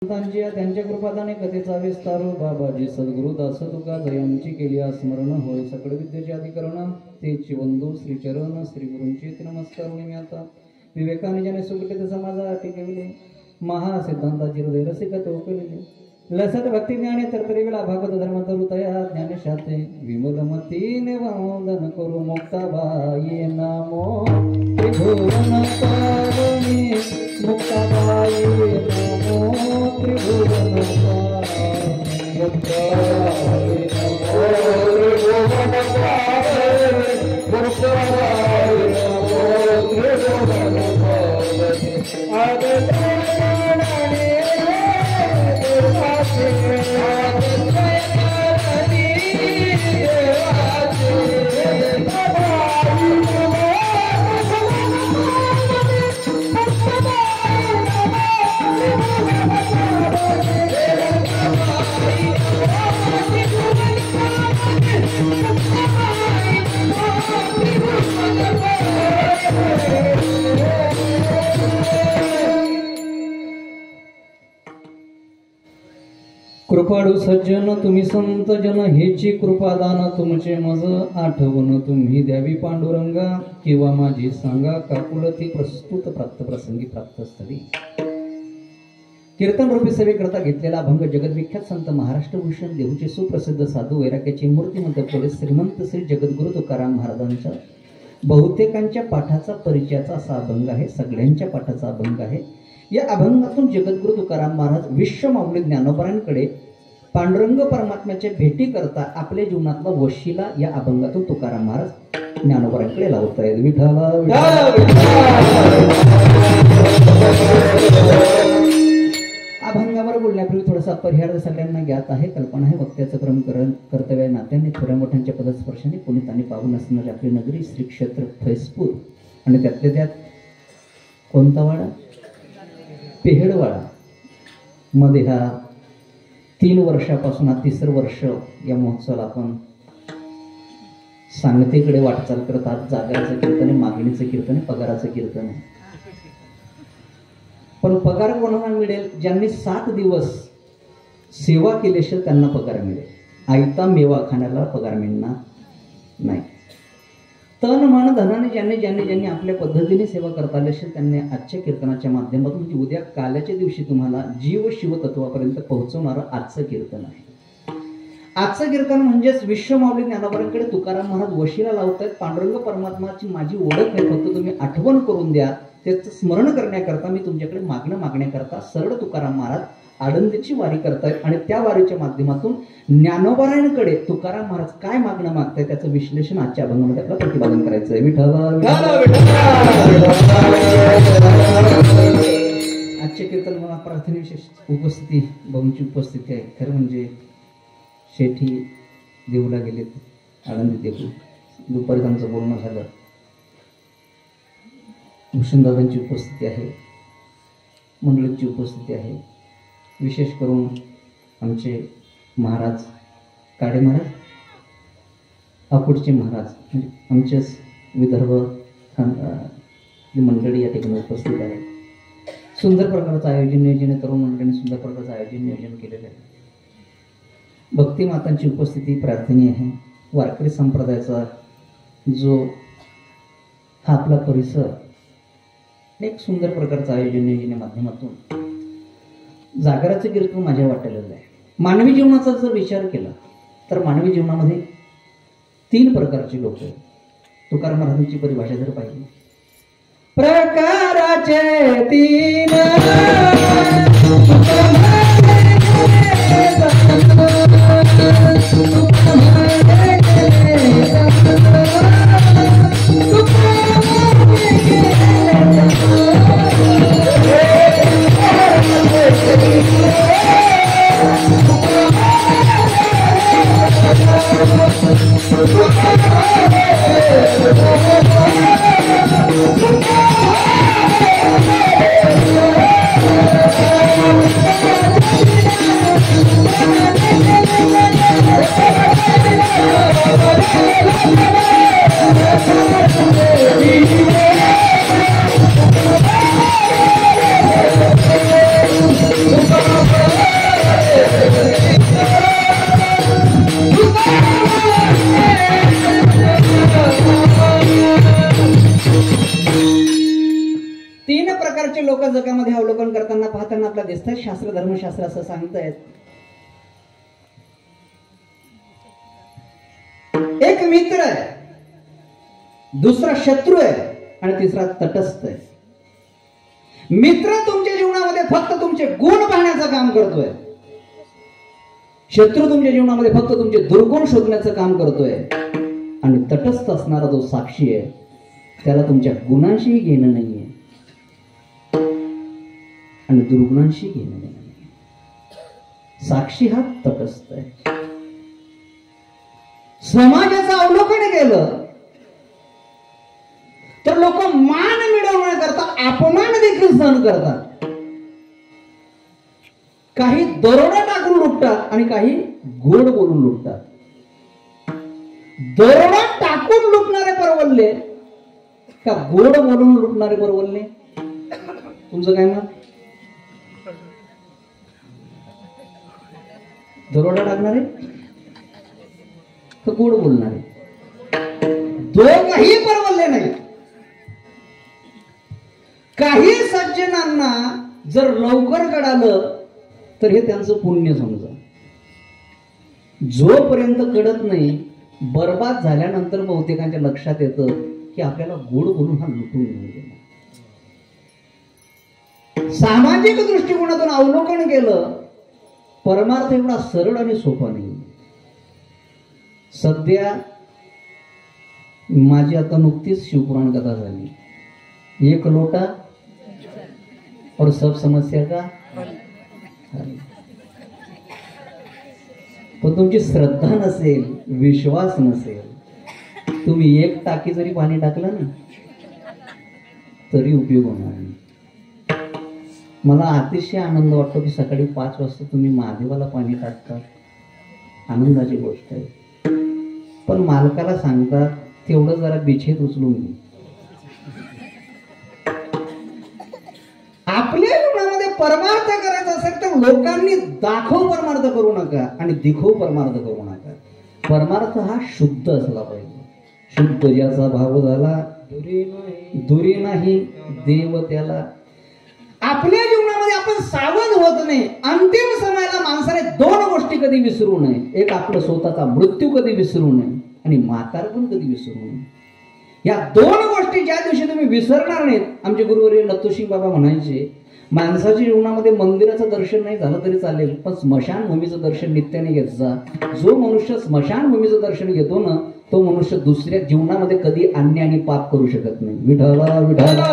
त्यांच्या कृपादाने कथेचा विस्तारो बाबाजी सद्गुरु दास तुका जयांची केली स्मरण होय सकळ विद्येचे अधिकरण तेची वंदू श्रीचरण श्री गुरूंची नमस्कार मी आता विवेकाने ज्याने सुकटित समाजा टिकविले महासिद्धांताची हृदय रसिक टोकविले लसत भक्ती ज्ञाने तरतरी वेळा भागवत धर्म तरुतया ज्ञानशाते विमलमतीने वंदन करू मुक्ताबाई नामो त्रिभुवन पावनी मुक्ताबाई नमो त्रिभुवन पावनी मुक्ताबाई नमो त्रिभुवन पावनी मुक्ताबाई नमो त्रिभुवन पावनी कृपाळू सज्जन तुम्ही संत जन हेची कृपादान तुमचे मज आठवण तुम्ही द्यावी पांडुरंगा किंवा माझी सांगा काकुलती प्रस्तुत प्राप्त प्रसंगी प्राप्त स्थळी कीर्तन रूपी सेवेकरता घेतलेला अभंग जगद्विख्यात संत महाराष्ट्रभूषण देऊचे सुप्रसिद्ध साधू वैराग्याचे मूर्तिमंत पोलीस श्रीमंत श्री जगद्गुरु तुकाराम महाराजांचा बहुतेकांच्या पाठाचा परिचयाचा असा अभंग आहे, सगळ्यांच्या पाठाचा अभंग आहे। या अभंगातून जगद्गुरु तुकाराम महाराज विश्वमाऊली ज्ञानोबरांकडे पांडुरंग परमात्म्याच्या भेटी करता आपल्या जीवनातला वशिला या अभंगातून तुकाराम महाराज ज्ञानोबरांकडे लावतायत। विठ्ठला अभंगावर बोलण्यापूर्वी थोडासा परिहार सगळ्यांना ज्ञात आहे, कल्पना आहे। वक्त्याचं क्रमकरण कर्तव्य नात्याने थोड्या मोठ्यांच्या पदस्पर्शाने पुनितांनी पाहून असणारी आपली नगरी श्री क्षेत्र फैजपूर आणि त्यातल्या त्यात कोणता वाडा पेहडवाडा मध्ये हा 3 वर्षापासून हा 3रं वर्ष या महोत्सवाला आपण सांगतेकडे वाटचाल करत आहात। जागराचं कीर्तन आहे, मागणीचं कीर्तन आहे, पगाराचं कीर्तन आहे। पण पगार कोणाला मिळेल? ज्यांनी 7 दिवस सेवा केल्याशिवाय त्यांना पगार मिळेल। आयता मेवा खाण्याला पगार मिळणार नाही। तन मन धनाने ज्यांनी आपल्या पद्धतीने सेवा करता आल्याशिवाय त्यांनी आजच्या कीर्तनाच्या माध्यमातून म्हणजे उद्या काल्याच्या दिवशी तुम्हाला जीव शिव तत्वापर्यंत पोहोचवणारं आजचं कीर्तन आहे। आजचं कीर्तन म्हणजेच विश्वमाऊली ज्ञानोबरांकडे तुकाराम महाराज वशिला लावतायत। पांडुरंग परमात्माची माझी ओळख आहे, फक्त तुम्ही आठवण करून द्या। त्याचं स्मरण करण्याकरता मी तुमच्याकडे मागण्याकरता सरळ तुकाराम महाराज आळंदीची वारी करतायत आणि त्या वारीच्या माध्यमातून ज्ञानोबरांकडे तुकाराम महाराज काय मागणं मागताय त्याचं विश्लेषण आजच्या अभंगामध्ये आपल्याला प्रतिपादन करायचं आहे। आजच्या कीर्तन मला प्रार्थने विशेष उपस्थिती भाऊंची उपस्थिती आहे। खरं म्हणजे शेठी देऊला गेलेत, आळंदी देऊ दुपारी त्यांचं बोलणं झालं। भूषणदादांची उपस्थिती आहे, मंडळींची उपस्थिती आहे। विशेष करून आमचे महाराज काडे महाराज अकोटचे महाराज म्हणजे आमच्याच विदर्भ मंडळी या ठिकाणी उपस्थित आहे। सुंदर प्रकारचं आयोजन नियोजन आहे, तरुण मंडळीने सुंदर प्रकारचं आयोजन नियोजन केलेलं आहे। भक्ती मातांची उपस्थिती प्रार्थनीय आहे। वारकरी संप्रदायाचा जो हा आपला परिसर एक सुंदर प्रकारचं आयोजन नियोजन माध्यमातून जागराचं कीर्तन माझ्या वाटेलं आहे। मानवी जीवनाचा जर विचार केला तर मानवी जीवनामध्ये 3 प्रकारची लोक आहेत। तुकाराम महाराजांची परिभाषा जर पाहिली प्रकाराचे 3 Thank you. लोकांना आपल्या दिसतात शास्त्र धर्मशास्त्र असं सांगतायत. एक मित्र आहे, दुसरा शत्रू आहे आणि तिसरा तटस्थ आहे. मित्र तुमच्या जीवनामध्ये फक्त तुमचे गुण पाहण्याचं काम करतोय, शत्रू तुमच्या जीवनामध्ये फक्त तुमचे दुर्गुण शोधण्याचं काम करतोय. आणि तटस्थ असणारा जो साक्षी आहे त्याला तुमच्या गुणांशीही घेणं नाहीये आणि दुर्गुणांशी घेणं नाहीये. साक्षी हा तटस्थ आहे. समाजाचं अवलोकन केलं तर लोक मान मिळवण्याकरता अपमान देखील सहन करतात. काही दरोडा टाकून लुटतात आणि काही गोड बोलून लुटतात. दरोडा टाकून लुटणारे परवडले का गोड बोलून लुटणारे परवडले? तुमचं काय मत? दरोडा टाकणारे का गोड बोलणारे? दोघंही परवडले नाही. काही सज्जनांना जर लवकर कळालं तर हे त्यांचं पुण्य समजा. जोपर्यंत कळत नाही, बर्बाद झाल्यानंतर बहुतेकांच्या लक्षात येतं की आपल्याला गोड बोलून हा लुटून घेऊन गेला. सामाजिक दृष्टिकोनातून अवलोकन केलं, परमार्थ एवढा सरळ आणि सोपा नाही. सध्या माझी आता नुकतीच शिवपुराण कथा झाली. एक लोटा और सब समस्या का. पण तुमची श्रद्धा नसेल, विश्वास नसेल, तुम्ही एक टाकी जरी पाणी टाकलं ना तरी उपयोग होणार नाही. मला अतिशय आनंद वाटतो की सकाळी 5 वाजता तुम्ही महादेवाला पाणी टाकता, आनंदाची गोष्ट आहे. पण मालकाला सांगता तेवढं जरा बिछेत उचलून घे. आपल्या जीवनामध्ये परमार्थ करायचा असेल तर लोकांनी दाखव परमार्थ करू नका आणि दिखव परमार्थ करू नका. परमार्थ हा शुद्ध असला पाहिजे. शुद्ध ज्याचा भाव झाला दुरी नाही देव त्याला. आपल्या जीवनामध्ये आपण सावध होत नाही. अंतिम समयाला माणसाने 2 गोष्टी कधी विसरू नये. एक आपलं स्वतःचा मृत्यू कधी विसरू नये आणि म्हातारपण कधी विसरू नये. या 2 गोष्टी ज्या दिवशी तुम्ही विसरणार नाहीत. आमचे गुरुवर्य नत्तूसिंग बाबा म्हणायचे, माणसाच्या जीवनामध्ये मंदिराचं दर्शन नाही झालं तरी चालेल, पण स्मशानभूमीचं दर्शन नित्याने घेत जा. जो मनुष्य स्मशानभूमीचं दर्शन घेतो ना, तो मनुष्य दुसऱ्या जीवनामध्ये कधी अन्य आणि पाप करू शकत नाही. विठ्ठला विठ्ठला.